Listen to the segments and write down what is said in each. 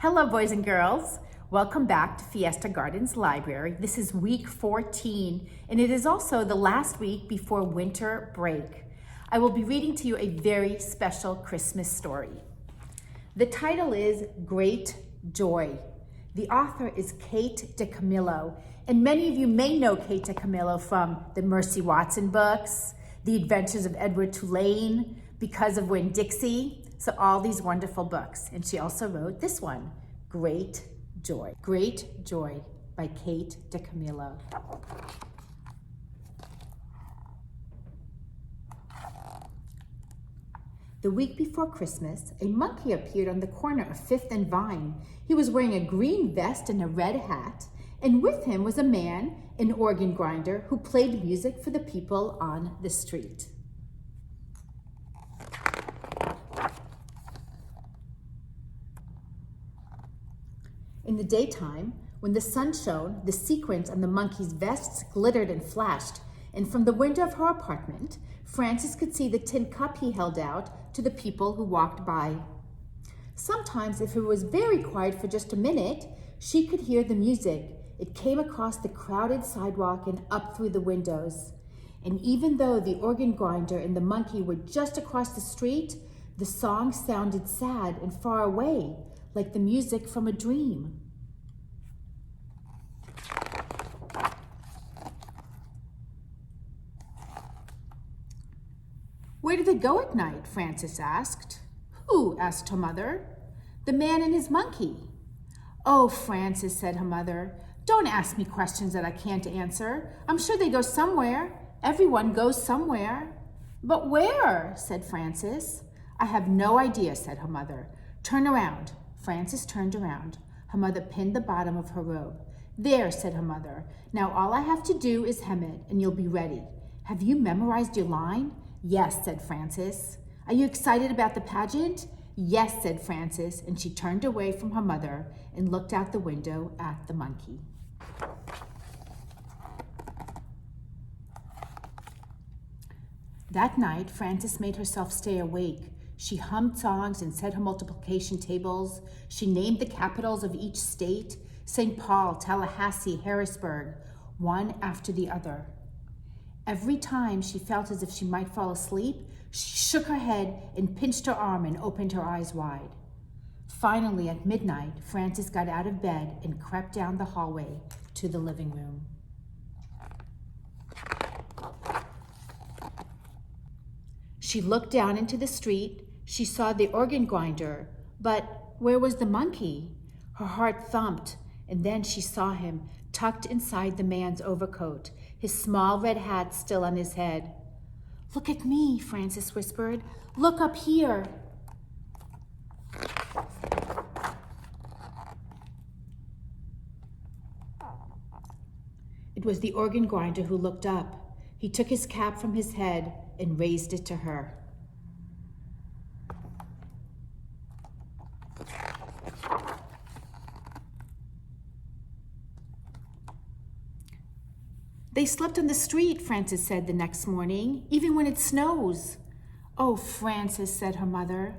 Hello, boys and girls. Welcome back to Fiesta Gardens Library. This is week 14, and it is also the last week before winter break. I will be reading to you a very special Christmas story. The title is Great Joy. The author is Kate DiCamillo, and many of you may know Kate DiCamillo from the Mercy Watson books, The Adventures of Edward Tulane, Because of Winn-Dixie, so all these wonderful books. And she also wrote this one, Great Joy. Great Joy by Kate DiCamillo. The week before Christmas, a monkey appeared on the corner of Fifth and Vine. He was wearing a green vest and a red hat, and with him was a man, an organ grinder, who played music for the people on the street. In the daytime, when the sun shone, the sequins on the monkey's vests glittered and flashed, and from the window of her apartment, Frances could see the tin cup he held out to the people who walked by. Sometimes, if it was very quiet for just a minute, she could hear the music. It came across the crowded sidewalk and up through the windows. And even though the organ grinder and the monkey were just across the street, the song sounded sad and far away, like the music from a dream. Where do they go at night? Frances asked. Who? Asked her mother. The man and his monkey. Oh, Frances, said her mother, don't ask me questions that I can't answer. I'm sure they go somewhere. Everyone goes somewhere. But where? Said Frances. I have no idea, said her mother. Turn around. Frances turned around. Her mother pinned the bottom of her robe. There, said her mother. Now all I have to do is hem it, and you'll be ready. Have you memorized your line? Yes, said Frances. Are you excited about the pageant? Yes, said Frances, and she turned away from her mother and looked out the window at the monkey. That night, Frances made herself stay awake. She hummed songs and said her multiplication tables. She named the capitals of each state, St. Paul, Tallahassee, Harrisburg, one after the other. Every time she felt as if she might fall asleep, she shook her head and pinched her arm and opened her eyes wide. Finally, at midnight, Frances got out of bed and crept down the hallway to the living room. She looked down into the street. She saw the organ grinder, but where was the monkey? Her heart thumped, and then she saw him tucked inside the man's overcoat, his small red hat still on his head. Look at me, Frances whispered. Look up here. It was the organ grinder who looked up. He took his cap from his head and raised it to her. They slept on the street, Frances said the next morning, even when it snows. Oh, Frances, said her mother,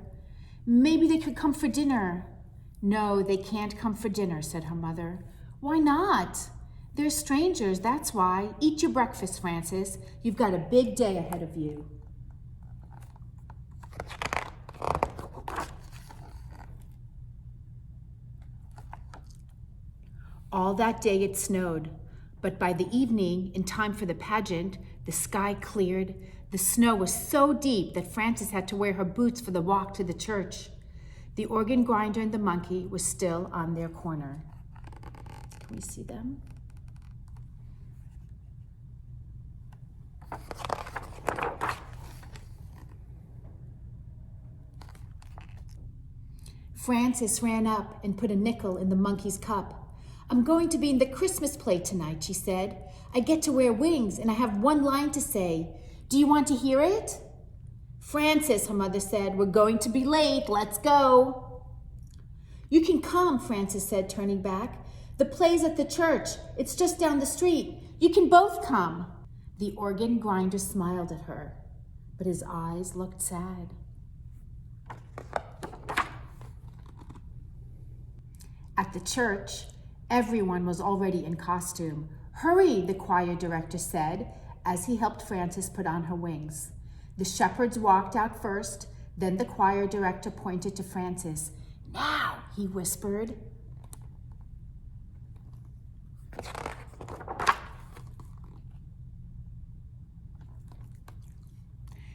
maybe they could come for dinner. No, they can't come for dinner, said her mother. Why not? They're strangers, that's why. Eat your breakfast, Frances. You've got a big day ahead of you. All that day it snowed. But by the evening, in time for the pageant, the sky cleared. The snow was so deep that Frances had to wear her boots for the walk to the church. The organ grinder and the monkey were still on their corner. Can we see them? Frances ran up and put a nickel in the monkey's cup. I'm going to be in the Christmas play tonight, she said. I get to wear wings, and I have one line to say. Do you want to hear it? Frances, her mother said, we're going to be late. Let's go. You can come, Frances said, turning back. The play's at the church. It's just down the street. You can both come. The organ grinder smiled at her, but his eyes looked sad. At the church, everyone was already in costume. "Hurry," the choir director said as he helped Frances put on her wings. The shepherds walked out first, then the choir director pointed to Frances. "Now," he whispered.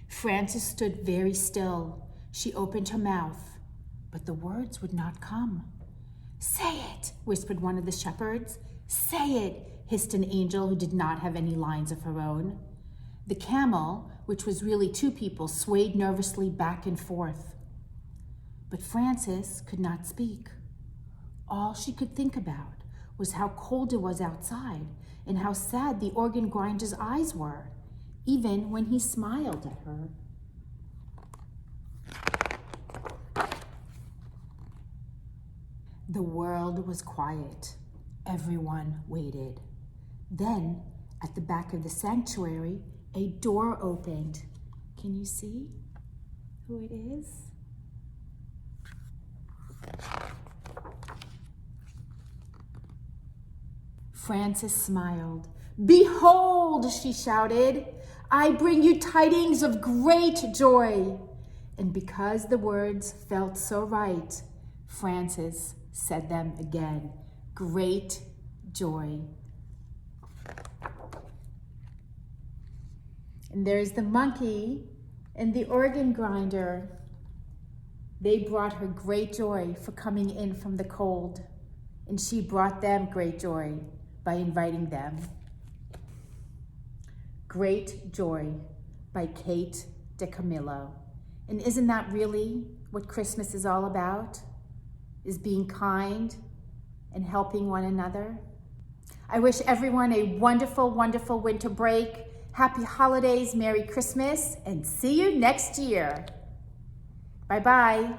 Frances stood very still. She opened her mouth, but the words would not come. "Say it," whispered one of the shepherds. "Say it," hissed an angel who did not have any lines of her own. The camel, which was really two people, swayed nervously back and forth. But Frances could not speak. All she could think about was how cold it was outside and how sad the organ grinder's eyes were, even when he smiled at her. The world was quiet. Everyone waited. Then, at the back of the sanctuary, a door opened. Can you see who it is? Frances smiled. "Behold," she shouted, "I bring you tidings of great joy." And because the words felt so right, Frances said them again. Great joy. And there's the monkey and the organ grinder. They brought her great joy for coming in from the cold, and she brought them great joy by inviting them. Great Joy by Kate DiCamillo. And isn't that really what Christmas is all about? Is being kind and helping one another? I wish everyone a wonderful, wonderful winter break. Happy holidays, Merry Christmas, and see you next year. Bye-bye.